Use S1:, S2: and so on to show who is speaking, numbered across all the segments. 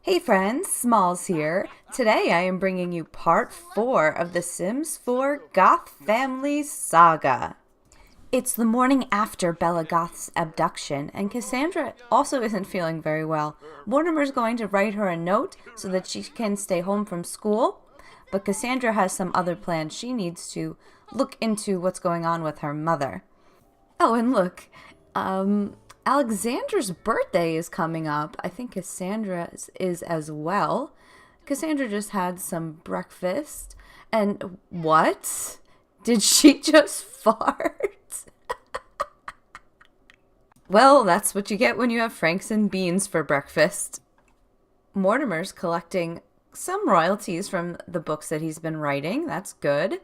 S1: Hey friends, Smalls here. Today I am bringing you part 4 of the Sims 4 Goth Family Saga. It's the morning after Bella Goth's abduction, and Cassandra also isn't feeling very well. Mortimer's going to write her a note so that she can stay home from school, but Cassandra has some other plans. She needs to look into what's going on with her mother. Oh, and look, Alexandra's birthday is coming up. I think Cassandra's is as well. Cassandra just had some breakfast. And what? Did she just fart? Well, that's what you get when you have Franks and beans for breakfast. Mortimer's collecting some royalties from the books that he's been writing. That's good.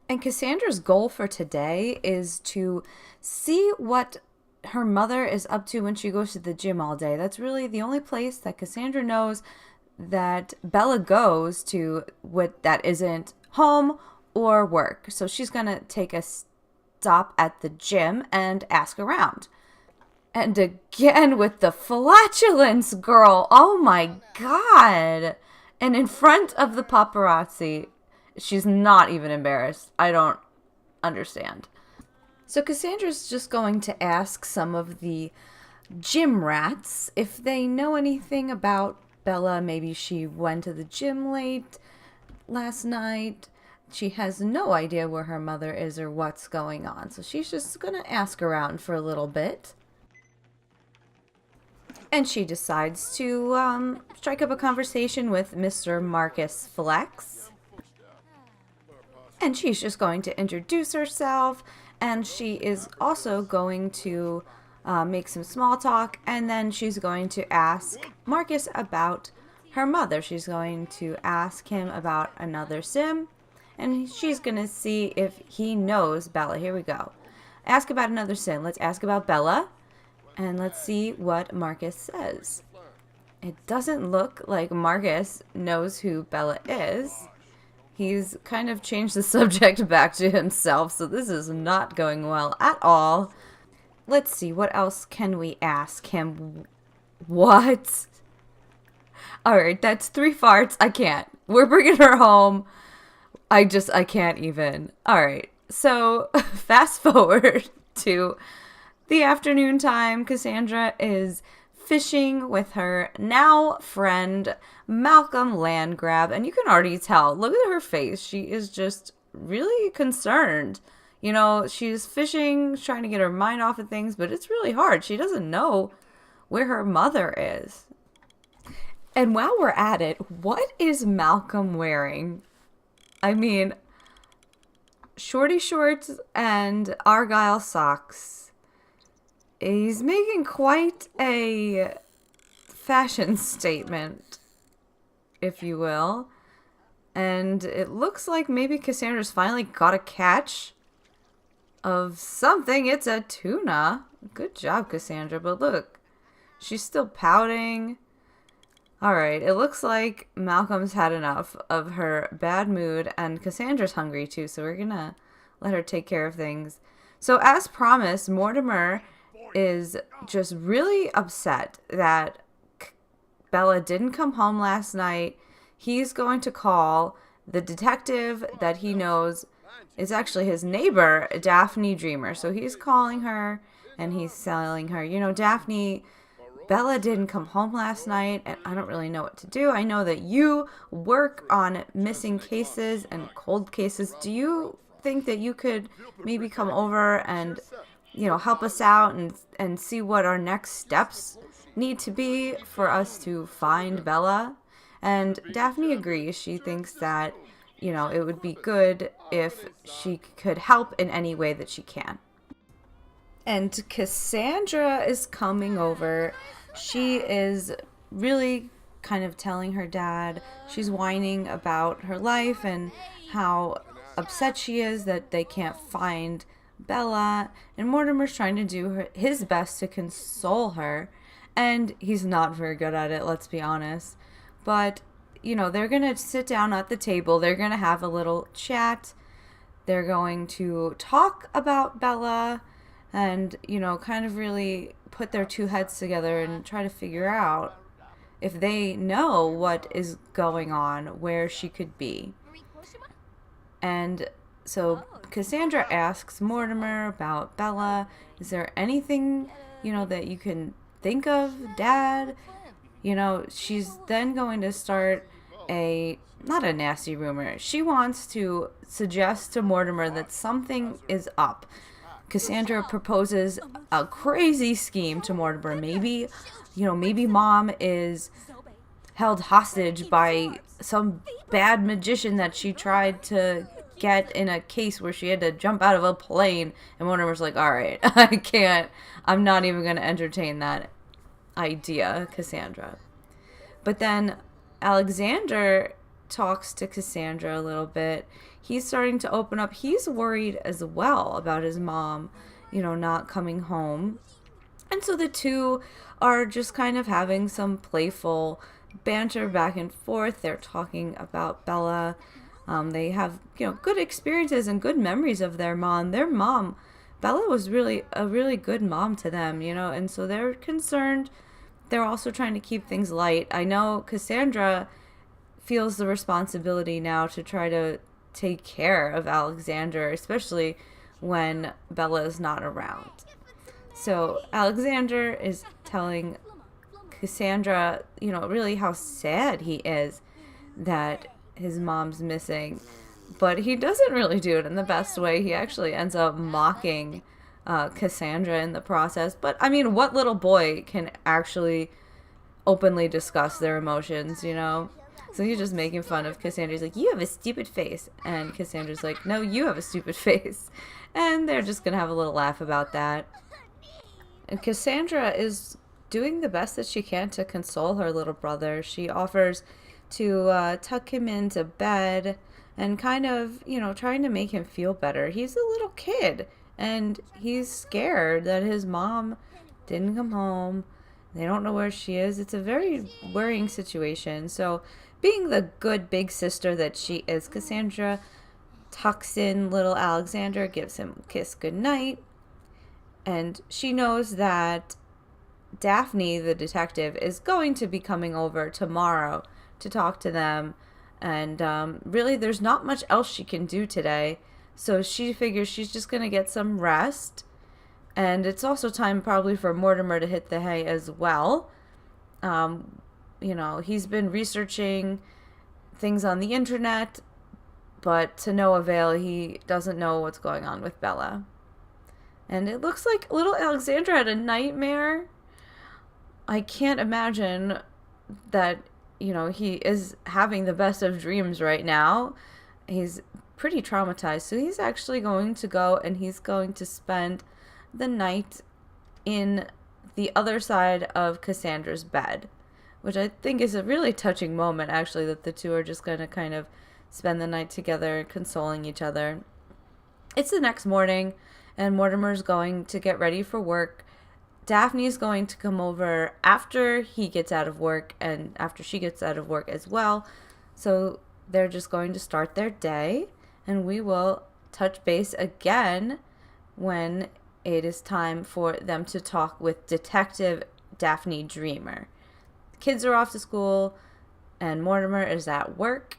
S1: And Cassandra's goal for today is to see what her mother is up to when she goes to the gym all day. That's really the only place that Cassandra knows that Bella goes to that isn't home or work. So she's going to take a stop at the gym and ask around. And again with the flatulence, girl. Oh my God. And in front of the paparazzi. She's not even embarrassed. I don't understand. So Cassandra's just going to ask some of the gym rats if they know anything about Bella. Maybe she went to the gym late last night. She has no idea where her mother is or what's going on. So she's just going to ask around for a little bit. And she decides to strike up a conversation with Mr. Marcus Flex. And she's just going to introduce herself, and she is also going to make some small talk, and then she's going to ask Marcus about her mother. She's going to ask him about another sim, and she's going to see if he knows Bella. Here we go. Ask about another sim. Let's ask about Bella, and let's see what Marcus says. It doesn't look like Marcus knows who Bella is. He's kind of changed the subject back to himself, so this is not going well at all. Let's see, what else can we ask him? What? Alright, that's 3 farts. I can't. We're bringing her home. I can't even. Alright, so fast forward to the afternoon time. Cassandra is fishing with her now friend Malcolm Landgrab, and you can already tell, look at her face, she is just really concerned. You know, she's fishing, trying to get her mind off of things, but it's really hard. She doesn't know where her mother is. And while we're at it, what is Malcolm wearing? I mean, shorty shorts and argyle socks. He's making quite a fashion statement, if you will. And it looks like maybe Cassandra's finally got a catch of something. It's a tuna. Good job, Cassandra. But look, she's still pouting. Alright, it looks like Malcolm's had enough of her bad mood, and Cassandra's hungry too, so we're gonna let her take care of things. So as promised, Mortimer is just really upset that Bella didn't come home last night. He's going to call the detective that he knows is actually his neighbor, Daphne Dreamer. So he's calling her and he's telling her, you know, Daphne, Bella didn't come home last night and I don't really know what to do. I know that you work on missing cases and cold cases. Do you think that you could maybe come over and, you know, help us out and see what our next steps need to be for us to find Bella? And Daphne agrees. She thinks that, you know, it would be good if she could help in any way that she can. And Cassandra is coming over. She is really kind of telling her dad, she's whining about her life and how upset she is that they can't find Bella, and Mortimer's trying to do his best to console her, and he's not very good at it, let's be honest. But, you know, they're going to sit down at the table, they're going to have a little chat, they're going to talk about Bella, and, you know, kind of really put their two heads together and try to figure out if they know what is going on, where she could be. And so Cassandra asks Mortimer about Bella. Is there anything, that you can think of, Dad? She's then going to start not a nasty rumor. She wants to suggest to Mortimer that something is up. Cassandra proposes a crazy scheme to Mortimer. Maybe Mom is held hostage by some bad magician that she tried to get in a case where she had to jump out of a plane. And Mortimer's like, all right, I'm not even going to entertain that idea, Cassandra. But then Alexander talks to Cassandra a little bit. He's starting to open up. He's worried as well about his mom, not coming home. And so the two are just kind of having some playful banter back and forth. They're talking about Bella. They have, good experiences and good memories of their mom. Their mom, Bella, was really a really good mom to them, and so they're concerned. They're also trying to keep things light. I know Cassandra feels the responsibility now to try to take care of Alexander, especially when Bella is not around. So Alexander is telling Cassandra, really how sad he is that his mom's missing. But he doesn't really do it in the best way. He actually ends up mocking Cassandra in the process. But, what little boy can actually openly discuss their emotions, So he's just making fun of Cassandra. He's like, you have a stupid face. And Cassandra's like, no, you have a stupid face. And they're just going to have a little laugh about that. And Cassandra is doing the best that she can to console her little brother. She offers to tuck him into bed and kind of, trying to make him feel better. He's a little kid, and he's scared that his mom didn't come home. They don't know where she is. It's a very worrying situation. So being the good big sister that she is, Cassandra tucks in little Alexander, gives him a kiss goodnight, and she knows that Daphne, the detective, is going to be coming over tomorrow to talk to them. And really, there's not much else she can do today. So she figures she's just going to get some rest. And it's also time probably for Mortimer to hit the hay as well. He's been researching things on the internet, but to no avail. He doesn't know what's going on with Bella. And it looks like little Alexandra had a nightmare. I can't imagine that, he is having the best of dreams right now. He's pretty traumatized. So he's actually going to go and he's going to spend the night in the other side of Cassandra's bed, which I think is a really touching moment, actually, that the two are just going to kind of spend the night together, consoling each other. It's the next morning, and Mortimer's going to get ready for work. Daphne's going to come over after he gets out of work and after she gets out of work as well. So they're just going to start their day, and we will touch base again when it is time for them to talk with Detective Daphne Dreamer. The kids are off to school, and Mortimer is at work.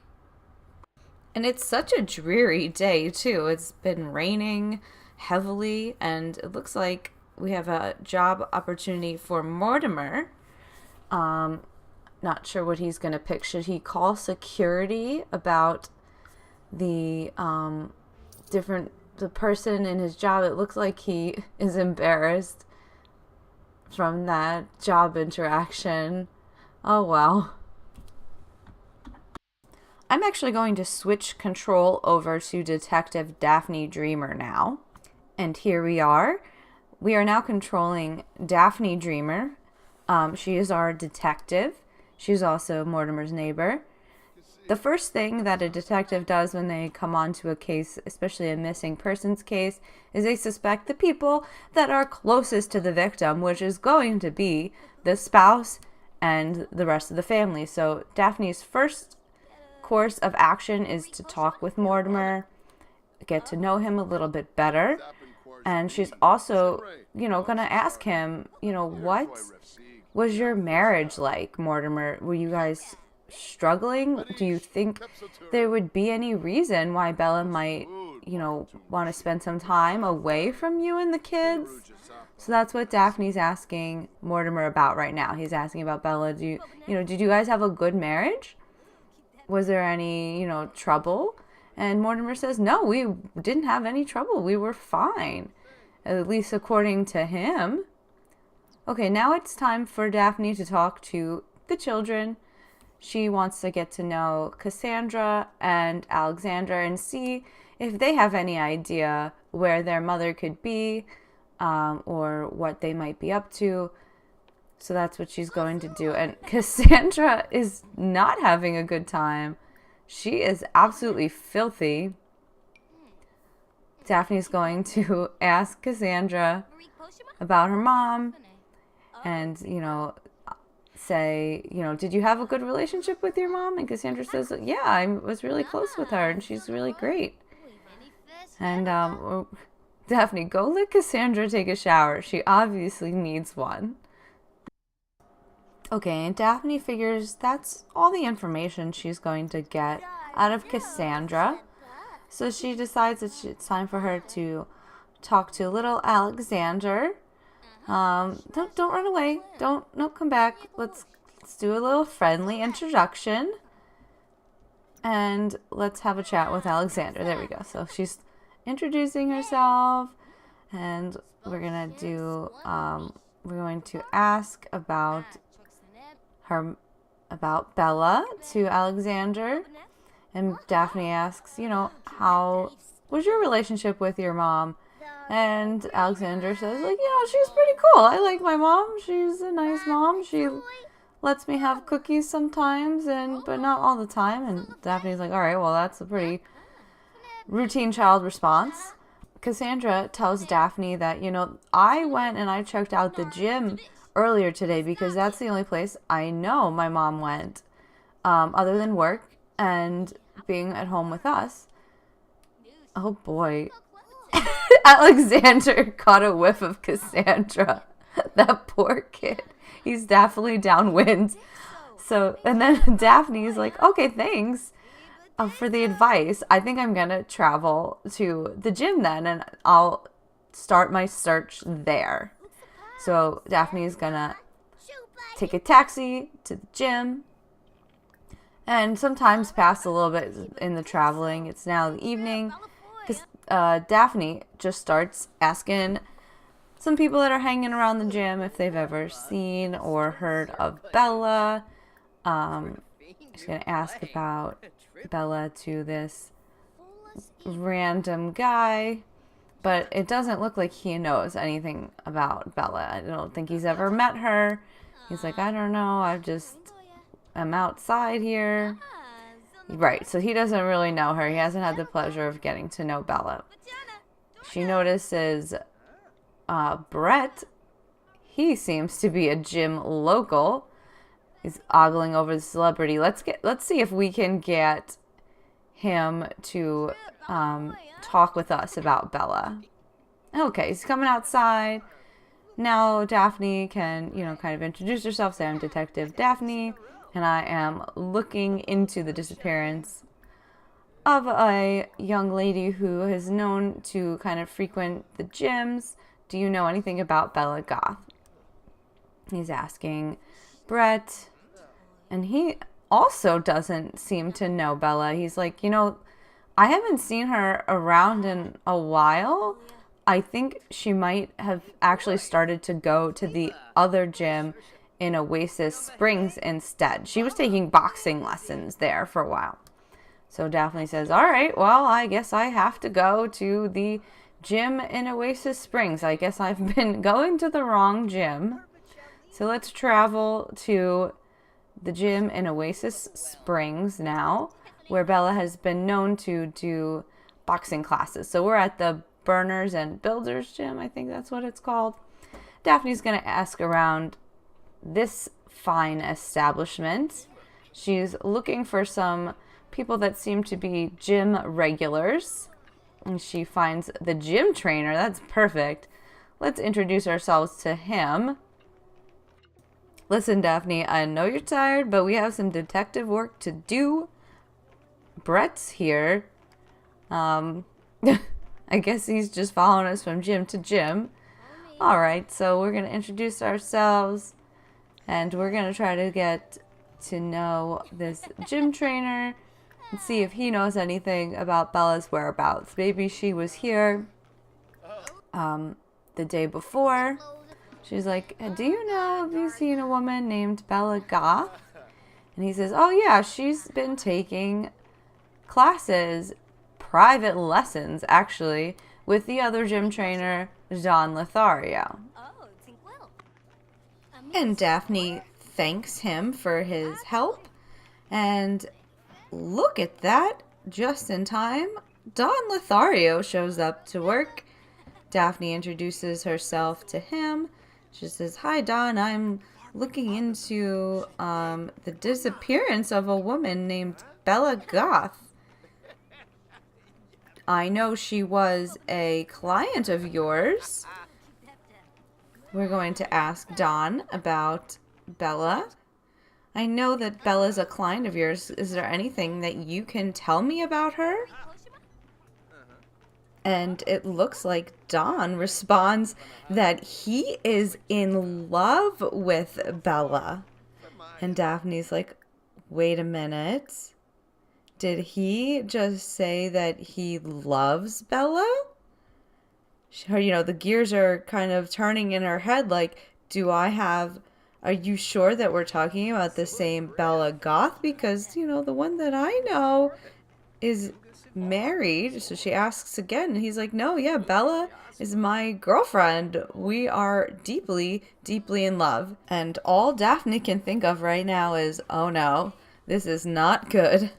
S1: And it's such a dreary day, too. It's been raining heavily, and it looks like we have a job opportunity for Mortimer. Not sure what he's going to pick. Should he call security about the person in his job? It looks like he is embarrassed from that job interaction. Oh, well. I'm actually going to switch control over to Detective Daphne Dreamer now. And here we are. We are now controlling Daphne Dreamer. She is our detective. She's also Mortimer's neighbor. The first thing that a detective does when they come onto a case, especially a missing persons case, is they suspect the people that are closest to the victim, which is going to be the spouse and the rest of the family. So Daphne's first course of action is to talk with Mortimer, get to know him a little bit what she's also, going to ask him, was your marriage like, Mortimer? Were you guys struggling? Do you think there would be any reason why Bella might, want to spend some time away from you and the kids? So that's what Daphne's asking Mortimer about right now. He's asking about Bella. Did you guys have a good marriage? Was there any, trouble? And Mortimer says, no, we didn't have any trouble. We were fine, at least according to him. Okay, now it's time for Daphne to talk to the children. She wants to get to know Cassandra and Alexandra and see if they have any idea where their mother could be, or what they might be up to. So that's what she's going to do. And Cassandra is not having a good time. She is absolutely filthy. Daphne's going to ask Cassandra about her mom and, say, did you have a good relationship with your mom? And Cassandra says, yeah, I was really close with her and she's really great. And Daphne, go let Cassandra take a shower. She obviously needs one. Okay, and Daphne figures that's all the information she's going to get out of Cassandra. So she decides that it's time for her to talk to little Alexander. Don't run away. No, come back. Let's do a little friendly introduction. And let's have a chat with Alexander. There we go. So she's introducing herself, and we're going to ask about Bella to Alexander. And Daphne asks, how was your relationship with your mom? And Alexander says, she's pretty cool. I like my mom. She's a nice mom. She lets me have cookies sometimes, but not all the time. And Daphne's like, all right, well, that's a pretty routine child response. Cassandra tells Daphne that, I went and I checked out the gym earlier today because that's the only place I know my mom went, other than work and being at home with us. Oh boy. Alexander caught a whiff of Cassandra. That poor kid. He's definitely downwind. So, and then Daphne's like, okay, thanks for the advice. I think I'm going to travel to the gym then, and I'll start my search there. So Daphne's going to take a taxi to the gym. And sometimes pass a little bit in the traveling. It's now the evening. Daphne just starts asking some people that are hanging around the gym if they've ever seen or heard of Bella. She's going to ask about Bella to this random guy, but it doesn't look like he knows anything about Bella. I don't think he's ever met her. He's like, I don't know, I'm outside here. Right, so he doesn't really know her. He hasn't had the pleasure of getting to know Bella. She notices Brett. He seems to be a gym local. He's ogling over the celebrity. Let's see if we can get him to talk with us about Bella. Okay, he's coming outside. Now Daphne can, kind of introduce herself, say I'm Detective Daphne, and I am looking into the disappearance of a young lady who is known to kind of frequent the gyms. Do you know anything about Bella Goth? He's asking Brett, and he also doesn't seem to know Bella. He's like, I haven't seen her around in a while. I think she might have actually started to go to the other gym in Oasis Springs instead. She was taking boxing lessons there for a while. So Daphne says, all right, well, I guess I have to go to the gym in Oasis Springs. I guess I've been going to the wrong gym. So let's travel to the gym in Oasis Springs now, where Bella has been known to do boxing classes. So we're at the Burners and Builders gym. I think that's what it's called. Daphne's going to ask around this fine establishment. She's looking for some people that seem to be gym regulars. And she finds the gym trainer. That's perfect. Let's introduce ourselves to him. Listen, Daphne, I know you're tired, but we have some detective work to do. Brett's here. Um, I guess he's just following us from gym to gym. Alright, so we're going to introduce ourselves, and we're going to try to get to know this gym trainer and see if he knows anything about Bella's whereabouts. Maybe she was here the day before. She's like, do you know, have you seen a woman named Bella Goth? And he says, oh yeah, she's been taking classes, private lessons actually, with the other gym trainer, Don Lothario. And Daphne thanks him for his help. And look at that, just in time, Don Lothario shows up to work. Daphne introduces herself to him. She says, hi Don, I'm looking into the disappearance of a woman named Bella Goth. I know she was a client of yours. We're going to ask Don about Bella. I know that Bella's a client of yours. Is there anything that you can tell me about her? And it looks like Don responds that he is in love with Bella. And Daphne's like, wait a minute. Did he just say that he loves Bella? The gears are kind of turning in her head like, are you sure that we're talking about the same Bella Goth? Because, the one that I know is married. So she asks again, and he's like, no, yeah, Bella is my girlfriend. We are deeply, deeply in love. And all Daphne can think of right now is, oh no, this is not good.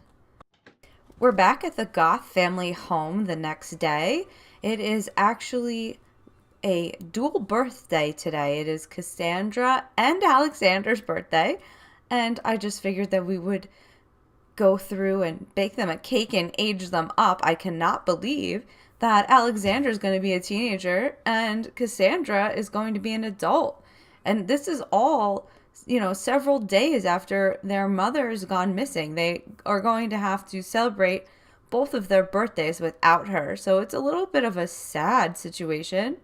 S1: We're back at the Goth family home the next day. It is actually a dual birthday today. It is Cassandra and Alexander's birthday. And I just figured that we would go through and bake them a cake and age them up. I cannot believe that Alexander is going to be a teenager and Cassandra is going to be an adult. And this is all several days after their mother's gone missing. They are going to have to celebrate both of their birthdays without her. So it's a little bit of a sad situation.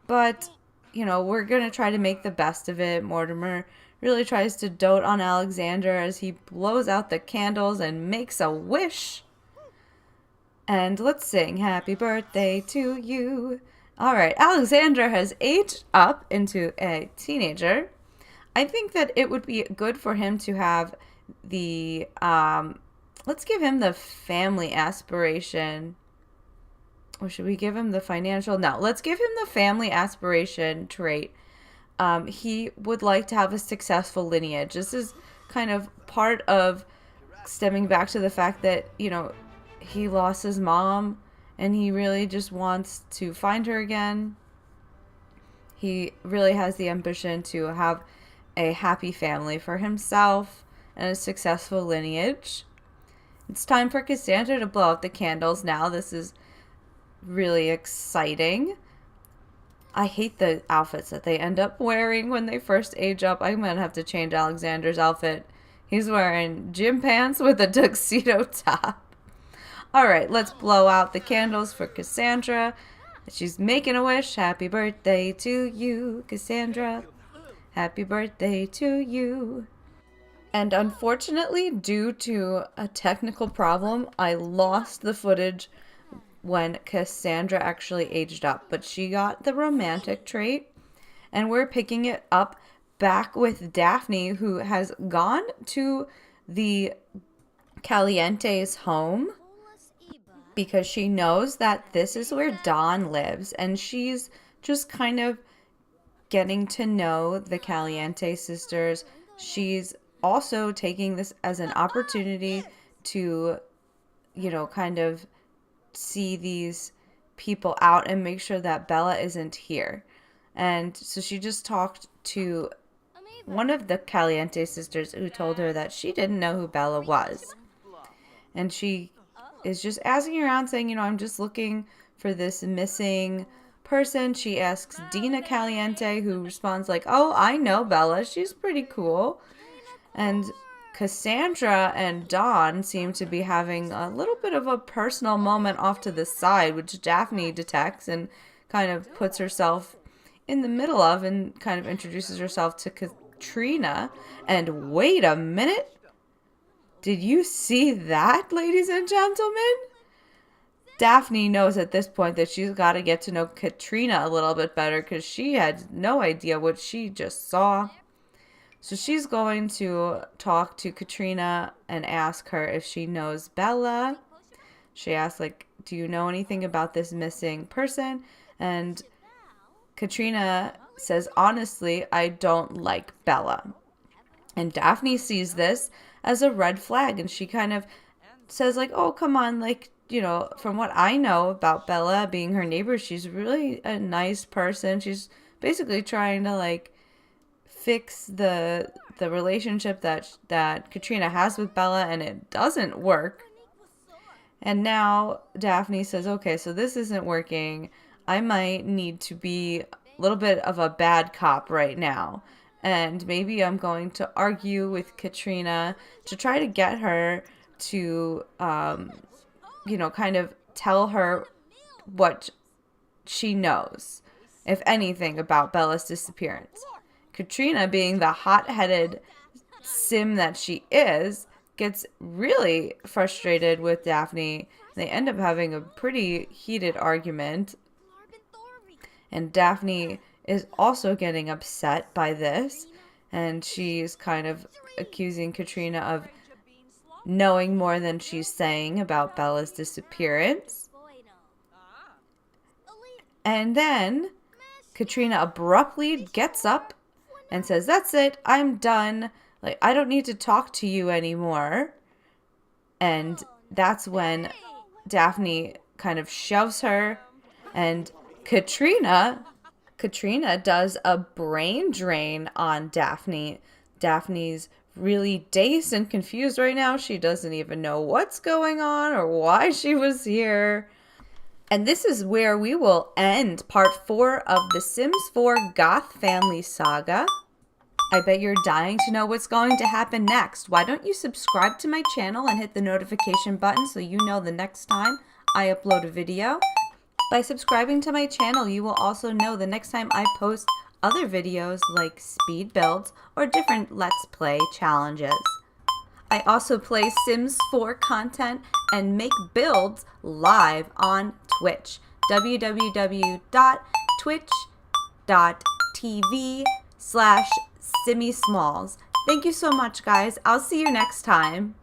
S1: But, we're going to try to make the best of it. Mortimer really tries to dote on Alexander as he blows out the candles and makes a wish. And let's sing happy birthday to you. All right, Alexander has aged up into a teenager. I think that it would be good for him to have the, let's give him the family aspiration. Or should we give him the financial? No, let's give him the family aspiration trait. He would like to have a successful lineage. This is kind of part of stemming back to the fact that, he lost his mom and he really just wants to find her again. He really has the ambition to have a happy family for himself and a successful lineage. It's time for Cassandra to blow out the candles now. This is really exciting. I hate the outfits that they end up wearing when they first age up. I'm going to have to change Alexander's outfit. He's wearing gym pants with a tuxedo top. All right, let's blow out the candles for Cassandra. She's making a wish. Happy birthday to you, Cassandra. Happy birthday to you. And unfortunately, due to a technical problem, I lost the footage when Cassandra actually aged up. But she got the romantic trait. And we're picking it up back with Daphne, who has gone to the Caliente's home because she knows that this is where Don lives. And she's just kind of getting to know the Caliente sisters. She's also taking this as an opportunity to, kind of see these people out and make sure that Bella isn't here. And so she just talked to one of the Caliente sisters who told her that she didn't know who Bella was. And she is just asking around saying, I'm just looking for this missing person. She asks Dina Caliente, who responds like, oh, I know Bella. She's pretty cool. And Cassandra and Dawn seem to be having a little bit of a personal moment off to the side, which Daphne detects and kind of puts herself in the middle of and kind of introduces herself to Katrina. And wait a minute. Did you see that, ladies and gentlemen? Daphne knows at this point that she's got to get to know Katrina a little bit better because she had no idea what she just saw. So she's going to talk to Katrina and ask her if she knows Bella. She asks, like, do you know anything about this missing person? And Katrina says, honestly, I don't like Bella. And Daphne sees this as a red flag, and she kind of says, like, oh, come on, like, you know, from what I know about Bella being her neighbor, she's really a nice person. She's basically trying to, like, fix the relationship that Katrina has with Bella, and it doesn't work. And now Daphne says, okay, so this isn't working. I might need to be a little bit of a bad cop right now. And maybe I'm going to argue with Katrina to try to get her to, you know, kind of tell her what she knows, if anything, about Bella's disappearance. Katrina, being the hot-headed sim that she is, gets really frustrated with Daphne. They end up having a pretty heated argument. And Daphne is also getting upset by this. And she's kind of accusing Katrina of knowing more than she's saying about Bella's disappearance. And then Katrina abruptly gets up and says, that's it, I'm done. Like, I don't need to talk to you anymore. And that's when Daphne kind of shoves her, and Katrina does a brain drain on Daphne. Daphne's really dazed and confused right now. She doesn't even know what's going on or why she was here. And this is where we will end part 4 of the Sims 4 Goth family saga. I bet you're dying to know what's going to happen next. Why don't you subscribe to my channel and hit the notification button so you know the next time I upload a video? By subscribing to my channel, you will also know the next time I post other videos like speed builds or different Let's Play challenges. I also play Sims 4 content and make builds live on Twitch. www.twitch.tv/SimmySmalls. Thank you so much, guys. I'll see you next time.